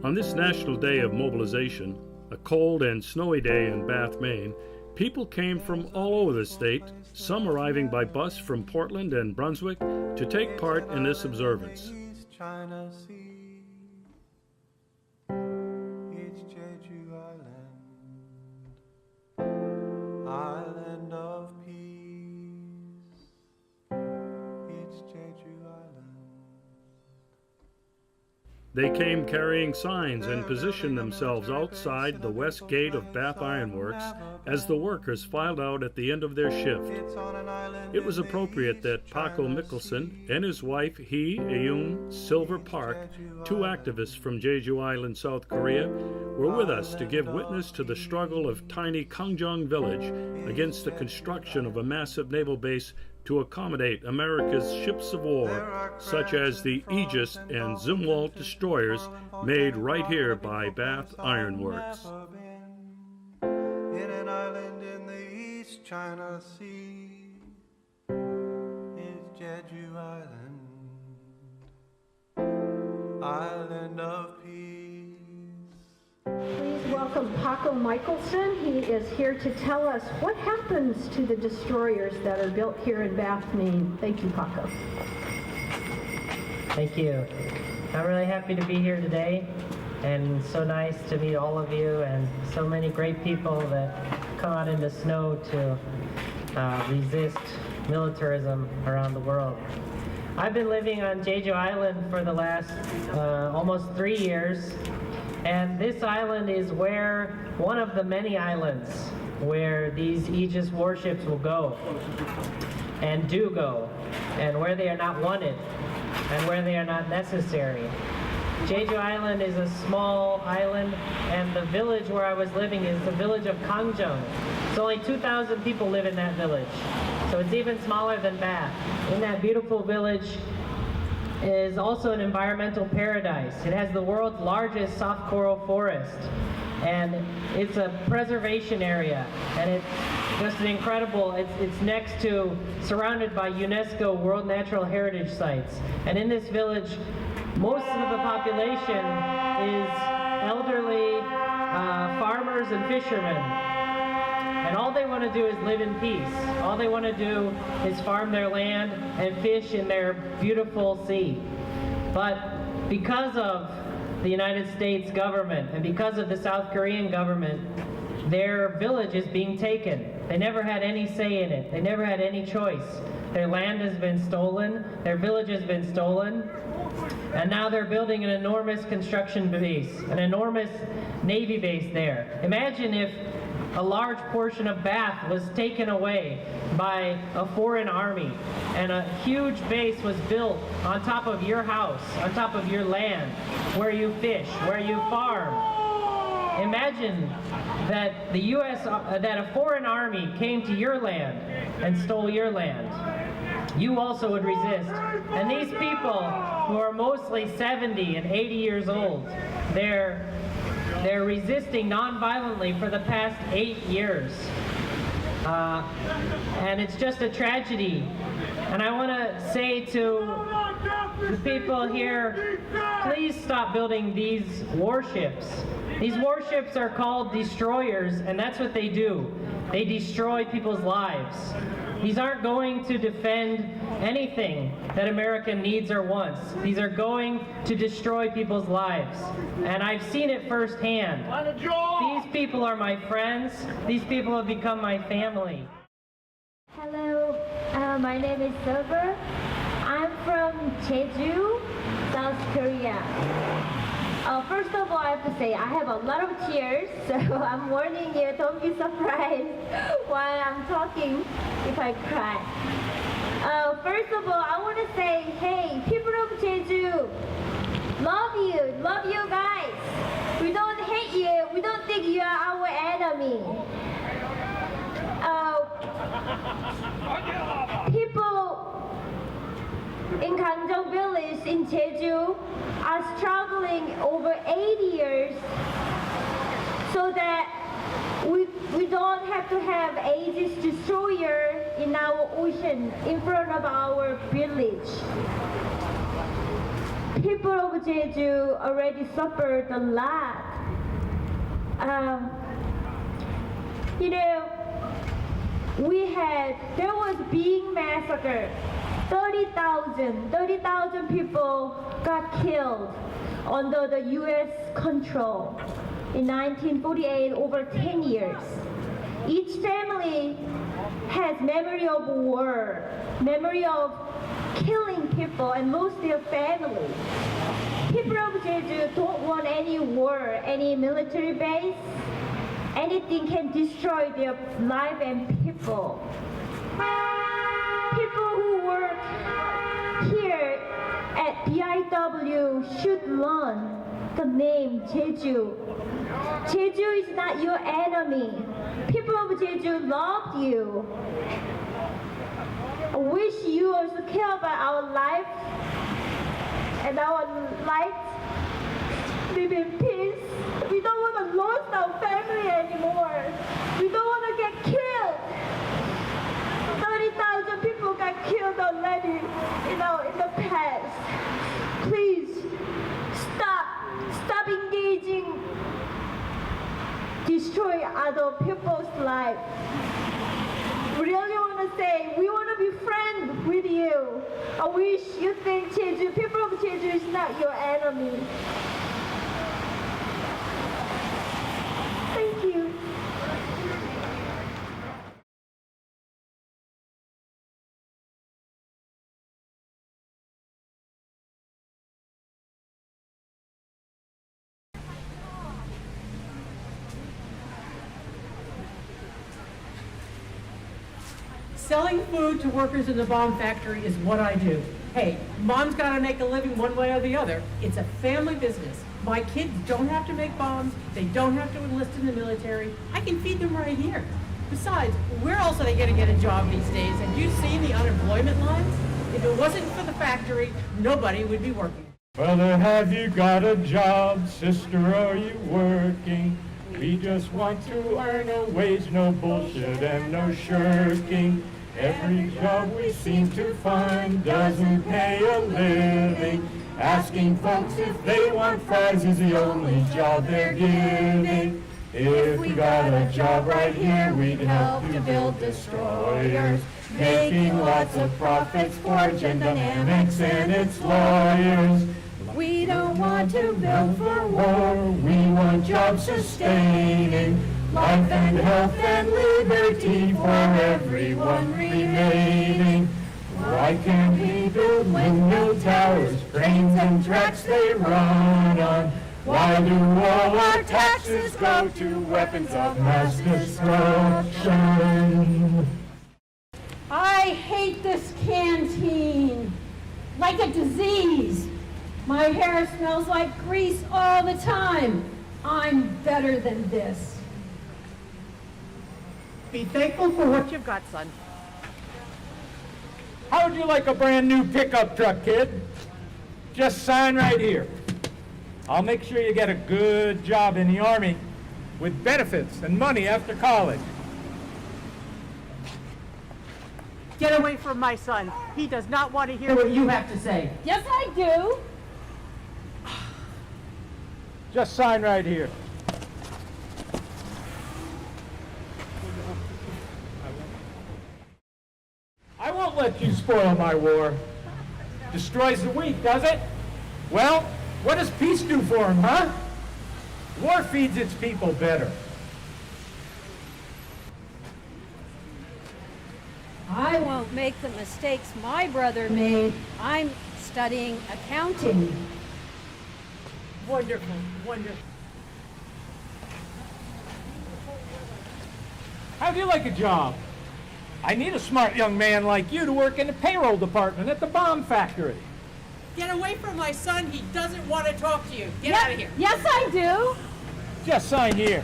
On this National Day of Mobilization, a cold and snowy day in Bath, Maine, people came from all over the state, some arriving by bus from Portland and Brunswick to take part in this observance. It's Jeju Island, island of peace. It's Jeju Island. They came carrying signs and positioned themselves outside the west gate of Bath Ironworks as the workers filed out at the end of their shift. It was appropriate that Paco Michelson and his wife Hee Eun Silver Park, two activists from Jeju Island, South Korea, were with us to give witness to the struggle of tiny Kangjong village against the construction of a massive naval base to accommodate America's ships of war, such as the Aegis and Zumwalt destroyers made right here by Bath Ironworks. In an island in the East China Sea is Jeju Island, island of peace. Please welcome Paco Michelson. He is here to tell us what happens to the destroyers that are built here in Bath, Maine. Thank you, Paco. Thank you. I'm really happy to be here today, and so nice to meet all of you and so many great people that come out in the snow to resist militarism around the world. I've been living on Jeju Island for the last almost 3 years. And this island is where one of the many islands where these Aegis warships will go and do go, and where they are not wanted and where they are not necessary. Jeju Island is a small island, and the village where I was living is the village of Kangjong. So only 2,000 people live in that village. So it's even smaller than Bath. In that beautiful village is also an environmental paradise. It has the world's largest soft coral forest, and it's a preservation area, and it's just an incredible, it's next to, surrounded by UNESCO World Natural Heritage Sites. And in this village, most of the population is elderly farmers and fishermen. And all they want to do is live in peace. All they want to do is farm their land and fish in their beautiful sea. But because of the United States government and because of the South Korean government, their village is being taken. They never had any say in it. They never had any choice. Their land has been stolen. Their village has been stolen. And now they're building an enormous construction base, an enormous Navy base there. Imagine if a large portion of Bath was taken away by a foreign army, and a huge base was built on top of your house, on top of your land, where you fish, where you farm. Imagine that the U.S., that a foreign army came to your land and stole your land. You also would resist. And these people, who are mostly 70 and 80 years old, they're resisting non-violently for the past 8 years. And it's just a tragedy. And I want to say to the people here, please stop building these warships. These warships are called destroyers, and that's what they do. They destroy people's lives. These aren't going to defend anything that America needs or wants. These are going to destroy people's lives. And I've seen it firsthand. These people are my friends. These people have become my family. Hello, my name is Silver. I'm from Jeju, South Korea. First of all, I have to say I have a lot of tears, so I'm warning you, don't be surprised while I'm talking if I cry. First of all, I want to say, hey, people of Jeju, love you guys. We don't hate you, we don't think you are our enemy. People in Kangjong village in Jeju are struggling over 80 years so that we don't have to have Aegis destroyer in our ocean in front of our village. people of Jeju already suffered a lot. You know, there was big massacre. 30,000 people got killed under the US control in 1948, over 10 years. Each family has memory of war, memory of killing people and lost their family. People of Jeju don't want any war, any military base. Anything can destroy their life and people. People who work here at BIW should learn the name Jeju. Jeju is not your enemy. People of Jeju loved you. I wish you also care about our life and our life live in peace. We don't want to lose our family anymore. We don't want to get killed. 30,000 people got killed already, in the past. Please stop engaging, destroy other people's lives. We really want to say, we want to be friends with you. I wish you think Jeju, people of Jeju is not your enemy. Thank you. Selling food to workers in the bomb factory is what I do. Hey, mom's got to make a living one way or the other. It's a family business. My kids don't have to make bombs. They don't have to enlist in the military. I can feed them right here. Besides, where else are they going to get a job these days? Have you seen the unemployment lines? If it wasn't for the factory, nobody would be working. Brother, have you got a job? Sister, are you working? We just want to earn a wage, no bullshit and no shirking. Every job we seem to find doesn't pay a living. Asking folks if they want fries is the only job they're giving. If we got a job right here, we'd help to build destroyers, making lots of profits for Gen Dynamics and its lawyers. We don't want to build for war, we want job sustaining, life and health and liberty for everyone remaining. Why can't we build windmill towers, cranes and tracks they run on? Why do all our taxes go to weapons of mass destruction? I hate this canteen, like a disease. My hair smells like grease all the time. I'm better than this. Be thankful for what you've got, son. How would you like a brand new pickup truck, kid? Just sign right here. I'll make sure you get a good job in the Army with benefits and money after college. Get away from my son. He does not want to hear what you have to say. Yes, I do. Just sign right here. I won't let you spoil my war. Destroys the weak, does it? Well, what does peace do for them, huh? War feeds its people better. I won't make the mistakes my brother made. I'm studying accounting. Wonderful, wonderful. How'd you like a job? I need a smart young man like you to work in the payroll department at the bomb factory. Get away from my son. He doesn't want to talk to you. Get out of here. Yes, I do. Just sign here.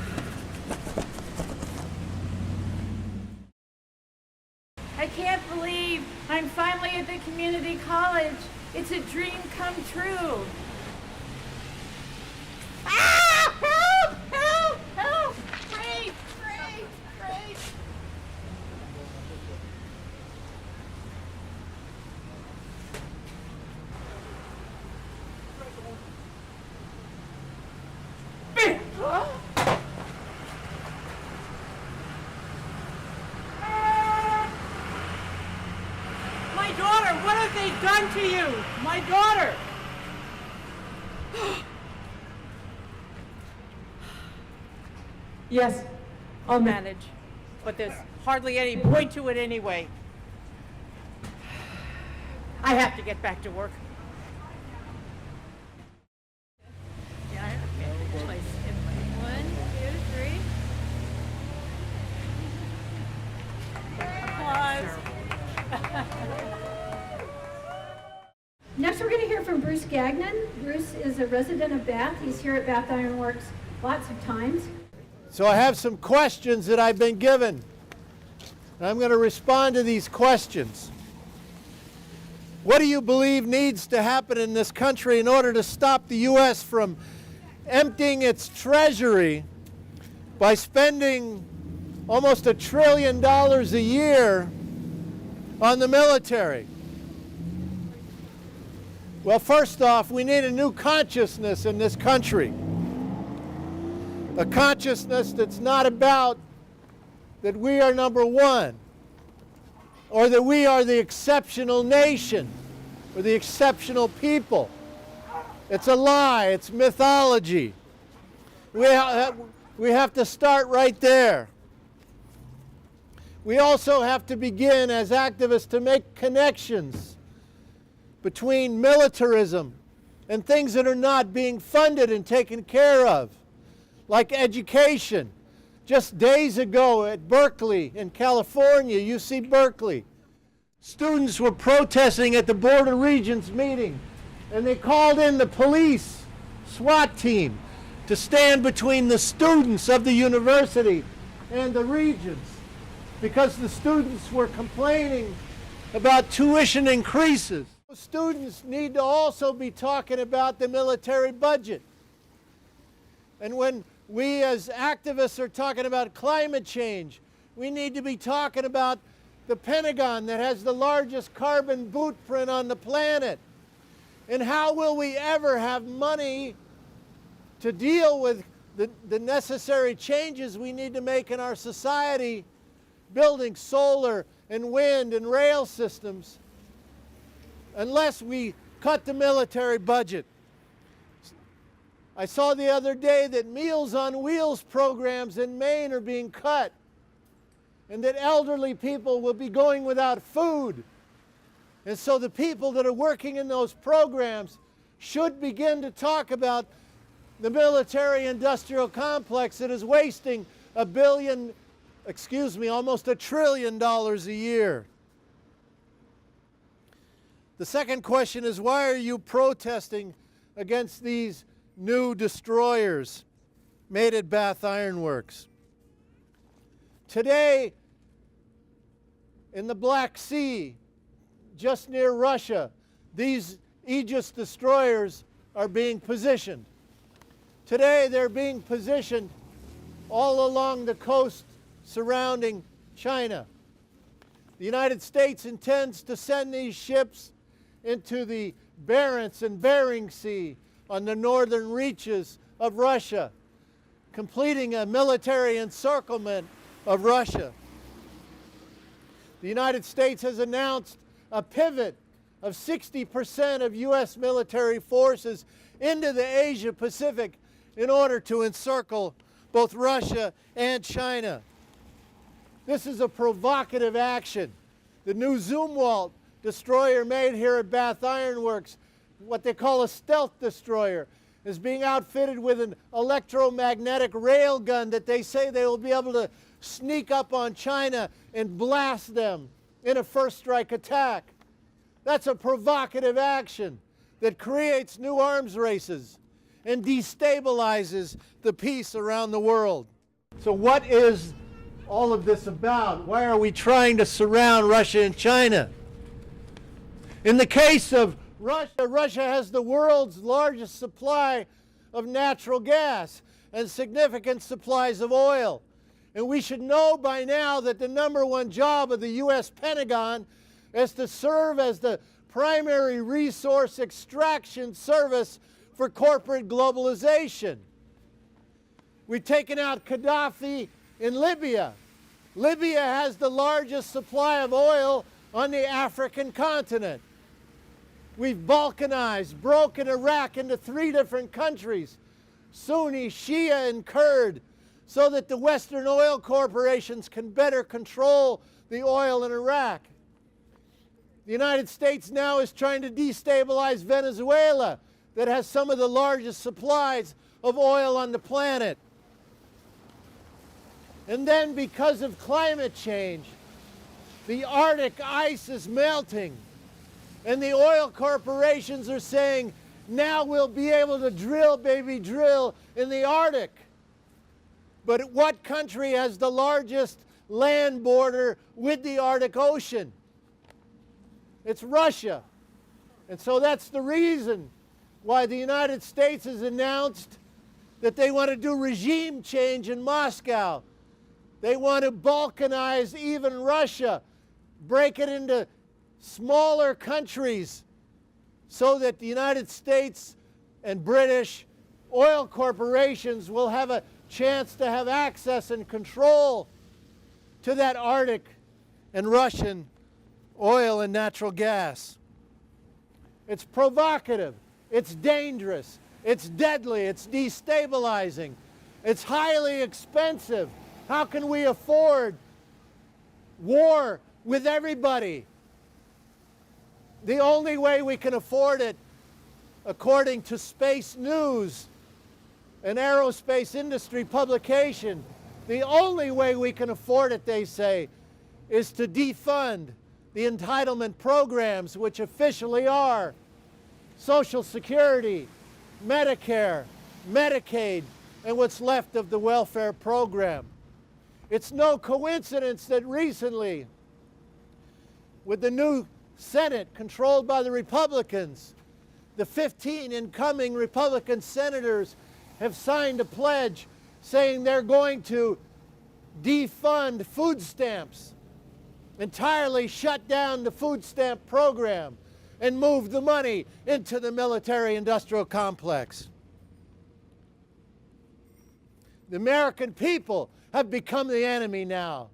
I can't believe I'm finally at the community college. It's a dream come true. Ah! Help! Help! Help! Great! Great! Great! what they've done to you, my daughter. Yes, I'll manage, but there's hardly any point to it anyway. I have to get back to work. Yeah, okay. Place in 1, 2, 3. Applause. Next, we're going to hear from Bruce Gagnon. Bruce is a resident of Bath. He's here at Bath Ironworks lots of times. So I have some questions that I've been given, and I'm going to respond to these questions. What do you believe needs to happen in this country in order to stop the U.S. from emptying its treasury by spending almost $1 trillion a year on the military? Well, first off, we need a new consciousness in this country. A consciousness that's not about that we are number one, or that we are the exceptional nation, or the exceptional people. It's a lie. It's mythology. We have to start right there. We also have to begin as activists to make connections between militarism and things that are not being funded and taken care of, like education. Just days ago at Berkeley in California, UC Berkeley, students were protesting at the Board of Regents meeting, and they called in the police SWAT team to stand between the students of the university and the regents, because the students were complaining about tuition increases. Students need to also be talking about the military budget. And when we as activists are talking about climate change, we need to be talking about the Pentagon that has the largest carbon footprint on the planet. And how will we ever have money to deal with the necessary changes we need to make in our society, building solar and wind and rail systems, unless we cut the military budget? I saw the other day that Meals on Wheels programs in Maine are being cut, and that elderly people will be going without food. And so the people that are working in those programs should begin to talk about the military-industrial complex that is wasting almost $1 trillion a year. The second question is, why are you protesting against these new destroyers made at Bath Ironworks? Today, in the Black Sea, just near Russia, these Aegis destroyers are being positioned. Today, they're being positioned all along the coast surrounding China. The United States intends to send these ships into the Barents and Bering Sea on the northern reaches of Russia, completing a military encirclement of Russia. The United States has announced a pivot of 60% of U.S. military forces into the Asia Pacific in order to encircle both Russia and China. This is a provocative action. The new Zumwalt destroyer made here at Bath Ironworks, what they call a stealth destroyer, is being outfitted with an electromagnetic rail gun that they say they will be able to sneak up on China and blast them in a first strike attack. That's a provocative action that creates new arms races and destabilizes the peace around the world. So what is all of this about? Why are we trying to surround Russia and China? In the case of Russia, Russia has the world's largest supply of natural gas and significant supplies of oil. And we should know by now that the #1 job of the U.S. Pentagon is to serve as the primary resource extraction service for corporate globalization. We've taken out Gaddafi in Libya. Libya has the largest supply of oil on the African continent. We've balkanized, broken Iraq into 3 different countries, Sunni, Shia, and Kurd, so that the Western oil corporations can better control the oil in Iraq. The United States now is trying to destabilize Venezuela, that has some of the largest supplies of oil on the planet. And then, because of climate change, the Arctic ice is melting. And the oil corporations are saying, now we'll be able to drill, baby, drill in the Arctic. But what country has the largest land border with the Arctic Ocean? It's Russia. And so that's the reason why the United States has announced that they want to do regime change in Moscow. They want to balkanize even Russia, break it into smaller countries so that the United States and British oil corporations will have a chance to have access and control to that Arctic and Russian oil and natural gas. It's provocative, it's dangerous, it's deadly, it's destabilizing, it's highly expensive. How can we afford war with everybody? The only way we can afford it, according to Space News, an aerospace industry publication, the only way we can afford it, they say, is to defund the entitlement programs, which officially are Social Security, Medicare, Medicaid, and what's left of the welfare program. It's no coincidence that recently, with the new Senate controlled by the Republicans, the 15 incoming Republican senators have signed a pledge saying they're going to defund food stamps, entirely shut down the food stamp program, and move the money into the military-industrial complex. The American people have become the enemy now.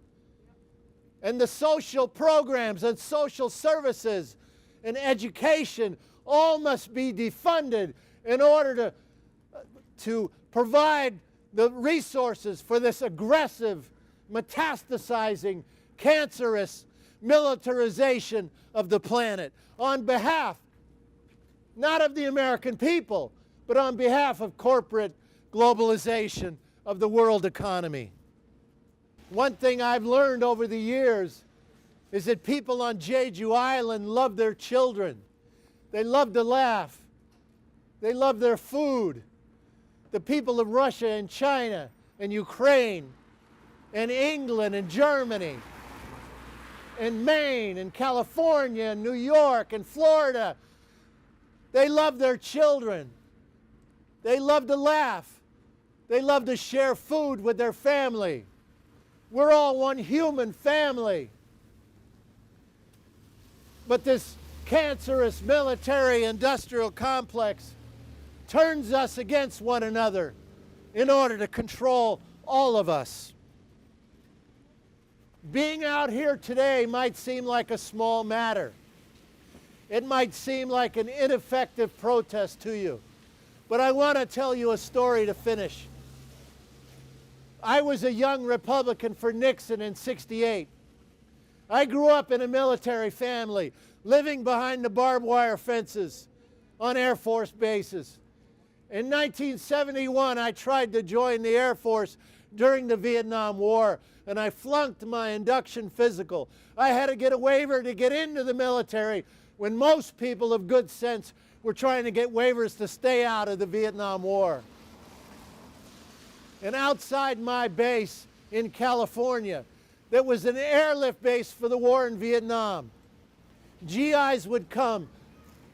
And the social programs and social services and education all must be defunded in order to provide the resources for this aggressive, metastasizing, cancerous militarization of the planet on behalf, not of the American people, but on behalf of corporate globalization of the world economy. One thing I've learned over the years is that people on Jeju Island love their children. They love to laugh. They love their food. The people of Russia and China and Ukraine and England and Germany and Maine and California and New York and Florida, they love their children. They love to laugh. They love to share food with their family. We're all one human family. But this cancerous military-industrial complex turns us against one another in order to control all of us. Being out here today might seem like a small matter. It might seem like an ineffective protest to you. But I want to tell you a story to finish. I was a young Republican for Nixon in '68. I grew up in a military family, living behind the barbed wire fences on Air Force bases. In 1971, I tried to join the Air Force during the Vietnam War, and I flunked my induction physical. I had to get a waiver to get into the military when most people of good sense were trying to get waivers to stay out of the Vietnam War. And outside my base in California, there was an airlift base for the war in Vietnam. GIs would come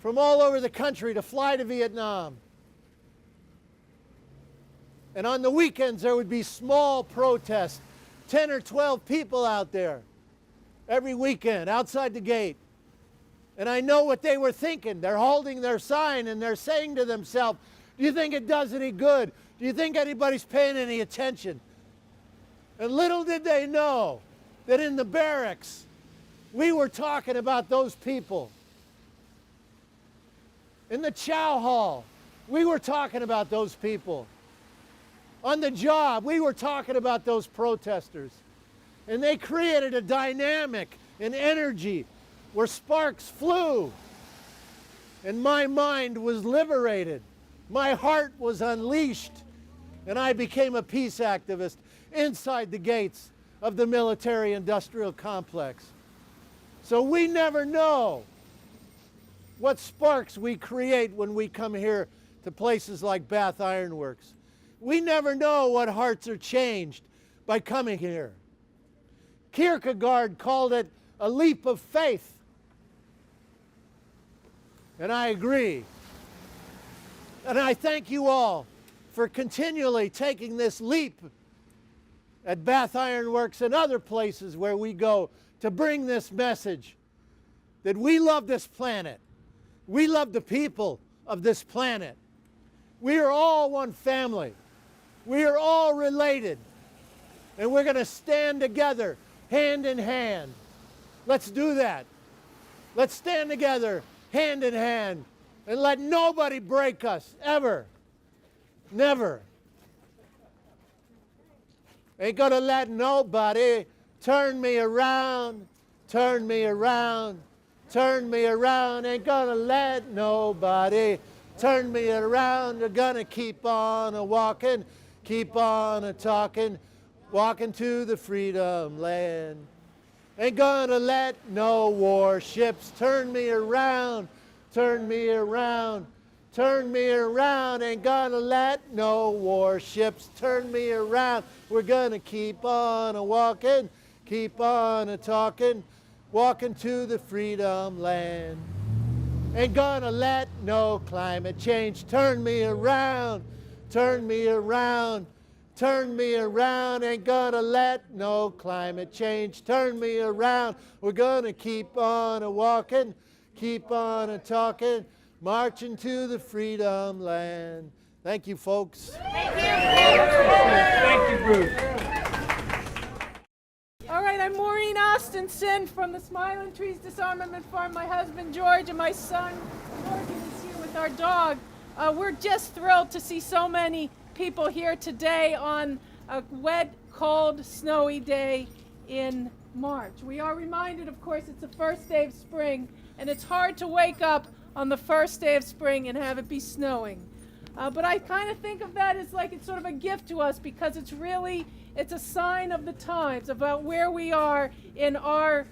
from all over the country to fly to Vietnam. And on the weekends, there would be small protests, 10 or 12 people out there every weekend outside the gate. And I know what they were thinking. They're holding their sign and they're saying to themselves, do you think it does any good? Do you think anybody's paying any attention? And little did they know that in the barracks, we were talking about those people. In the chow hall, we were talking about those people. On the job, we were talking about those protesters. And they created a dynamic and energy where sparks flew. And my mind was liberated. My heart was unleashed. And I became a peace activist inside the gates of the military-industrial complex. So we never know what sparks we create when we come here to places like Bath Ironworks. We never know what hearts are changed by coming here. Kierkegaard called it a leap of faith. And I agree. And I thank you all for continually taking this leap at Bath Ironworks and other places where we go to bring this message that we love this planet. We love the people of this planet. We are all one family. We are all related. And we're going to stand together, hand in hand. Let's do that. Let's stand together, hand in hand, and let nobody break us, ever. Never. Ain't gonna let nobody turn me around, turn me around, turn me around. Ain't gonna let nobody turn me around. They're gonna keep on a-walking, keep on a-talking, walking to the freedom land. Ain't gonna let no warships turn me around, turn me around, turn me around. Ain't gonna let no warships turn me around. We're gonna keep on a-walking, keep on a-talking, walking to the freedom land. Ain't gonna let no climate change turn me around, turn me around, turn me around. Ain't gonna let no climate change turn me around. We're gonna keep on a-walking, keep on a-talking, marching to the freedom land. Thank you, folks. Thank you, Bruce. All right, I'm Maureen Austinson from the Smiling Trees Disarmament Farm. My husband, George, and my son, Morgan, is here with our dog. We're just thrilled to see so many people here today on a wet, cold, snowy day in March. We are reminded, of course, it's the first day of spring, and it's hard to wake up on the first day of spring and have it be snowing. But I kind of think of that as like it's sort of a gift to us, because it's a sign of the times about where we are in our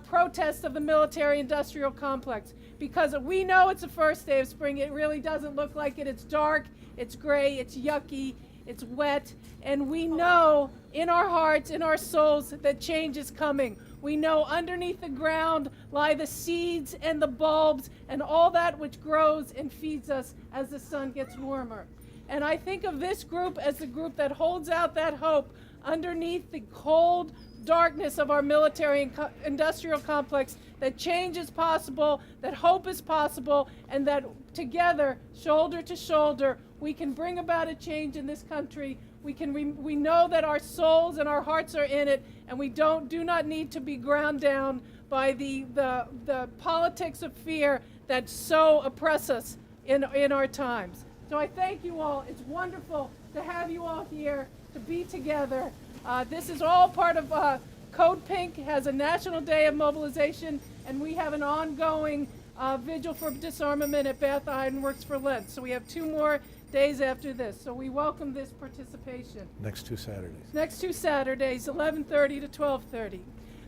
protest of the military-industrial complex. Because we know it's the first day of spring, it really doesn't look like it. It's dark, it's gray, it's yucky, it's wet, and we know in our hearts, in our souls, that change is coming. We know underneath the ground lie the seeds and the bulbs and all that which grows and feeds us as the sun gets warmer. And I think of this group as the group that holds out that hope underneath the cold darkness of our military and industrial complex, that change is possible, that hope is possible, and that together, shoulder to shoulder, we can bring about a change in this country. We know that our souls and our hearts are in it, and we do not need to be ground down by the politics of fear that so oppress us in our times. So I thank you all. It's wonderful to have you all here, to be together. This is all part of Code Pink has a National Day of Mobilization, and we have an ongoing vigil for disarmament at Bath Ironworks for Lent. So we have 2 more days after this. So we welcome this participation. Next 2 Saturdays. Next 2 Saturdays, 11:30 to 12:30.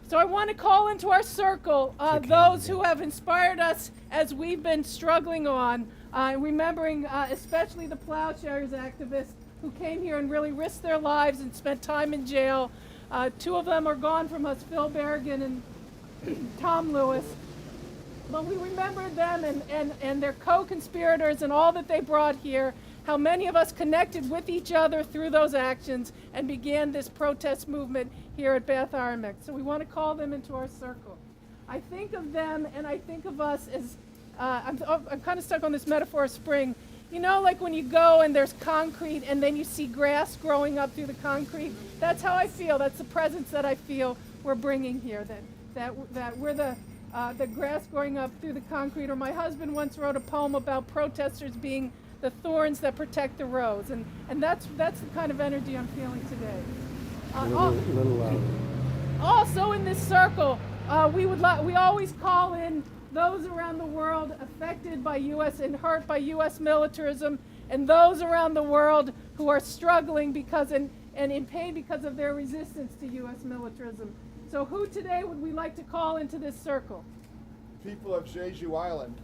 So I want to call into our circle those who have inspired us as we've been struggling on, remembering especially the Plowshares activists who came here and really risked their lives and spent time in jail. 2 of them are gone from us, Phil Berrigan and Tom Lewis. But we remember them and their co-conspirators and all that they brought here, how many of us connected with each other through those actions and began this protest movement here at Bath Ironworks. So we want to call them into our circle. I think of them and I think of us as, I'm kind of stuck on this metaphor of spring. You know, like when you go and there's concrete and then you see grass growing up through the concrete? That's how I feel. That's the presence that I feel we're bringing here, that we're the grass growing up through the concrete, or my husband once wrote a poem about protesters being the thorns that protect the rose, and that's the kind of energy I'm feeling today. Little louder. Also in this circle, we always call in those around the world affected by U.S. and hurt by U.S. militarism, and those around the world who are struggling because and in pain because of their resistance to U.S. militarism. So who today would we like to call into this circle? People of Jeju Island.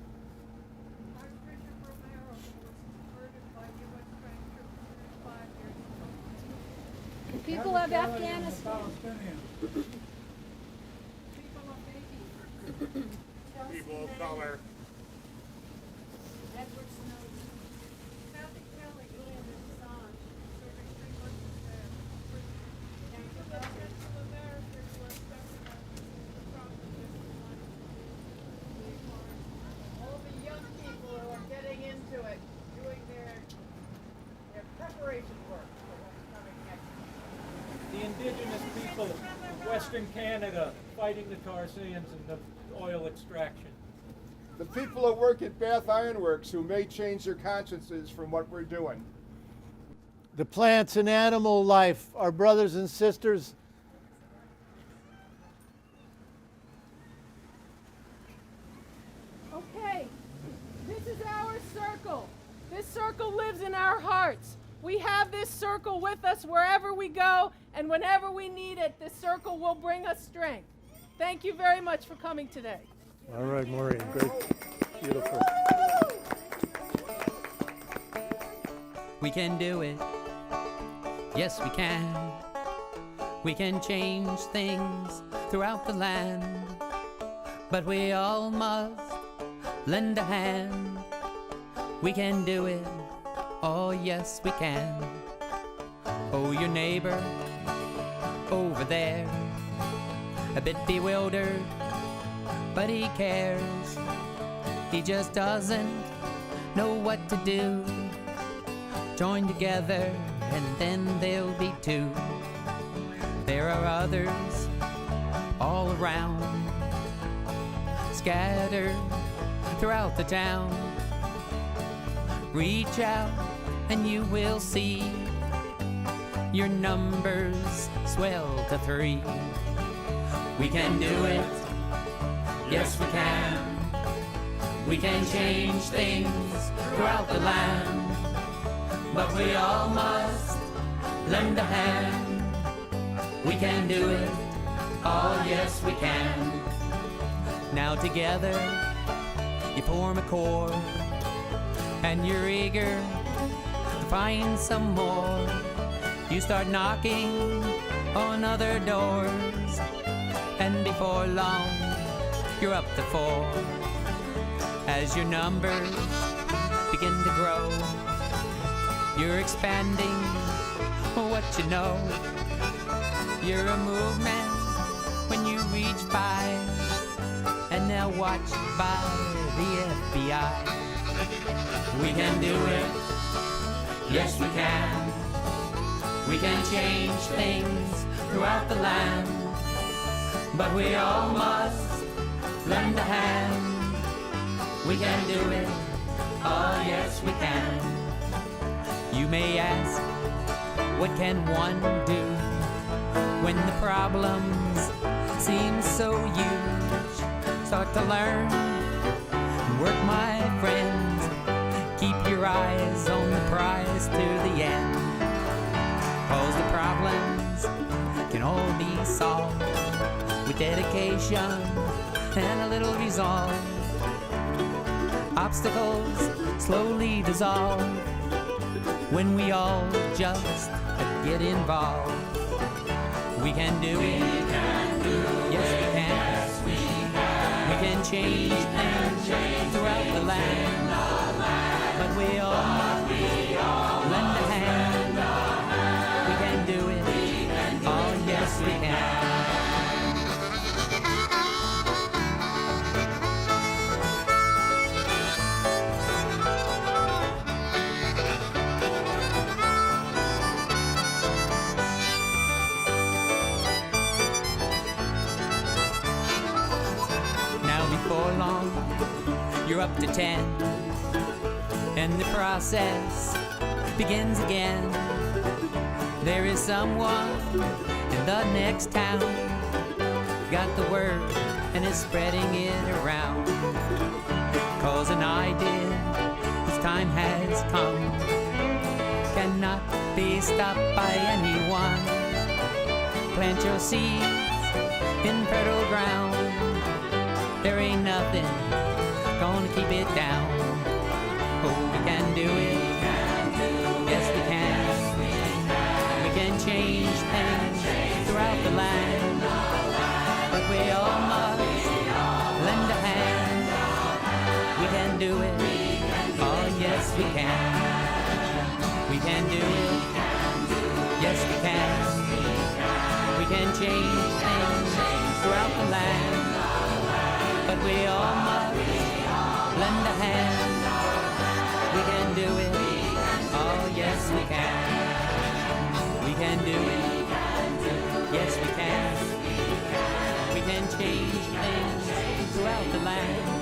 People of Afghanistan. People of color. All the young people who are getting into it, doing their preparation work for what's coming next. The indigenous people of Western Canada fighting the tar sands and the oil extraction. The people who work at Bath Ironworks who may change their consciences from what we're doing. The plants and animal life, our brothers and sisters. Okay, this is our circle. This circle lives in our hearts. We have this circle with us wherever we go, and whenever we need it, this circle will bring us strength. Thank you very much for coming today. All right, Maureen, great, beautiful. We can do it. Yes, we can. We can change things throughout the land, but we all must lend a hand. We can do it. Oh, yes, we can. Oh, your neighbor over there, a bit bewildered, but he cares. He just doesn't know what to do. Join together and then there'll be two. There are others all around, scattered throughout the town. Reach out and you will see your numbers swell to 3. We can do it. Yes, we can. We can change things throughout the land, but we all must lend a hand. We can do it. Oh, yes, we can. Now together, you form a core, and you're eager to find some more. You start knocking on other doors, and before long, you're up to 4. As your numbers begin to grow, you're expanding what you know. You're a movement when you reach 5, and now watched by the FBI. We can do it. Yes, we can. We can change things throughout the land, but we all must lend a hand. We can do it. Oh, yes, we can. You may ask, what can one do when the problems seem so huge? Start to learn and work, my friends. Keep your eyes on the prize to the end, 'cause the problems can all be solved with dedication and a little resolve. Obstacles slowly dissolve when we all just get involved. We can do it. Yes, we can. We can change things throughout the land, but we all lend a hand. We can do it. Oh, yes, we can. along, you're up to 10, and the process begins again. There is someone in the next town, got the word and is spreading it around. Cause an idea, whose time has come, cannot be stopped by anyone. Plant your seeds in fertile ground. There ain't nothing gonna keep it down. Oh, we can do it. Yes, we can. We can change things throughout the land. But we all must lend a hand. We can do it. Oh, yes, we can. We can do it. Yes, we can. We can change things throughout the land. But we all must lend a hand. We can do it. Oh, yes, we can. We can do it. Yes, we can. We can change things throughout the land.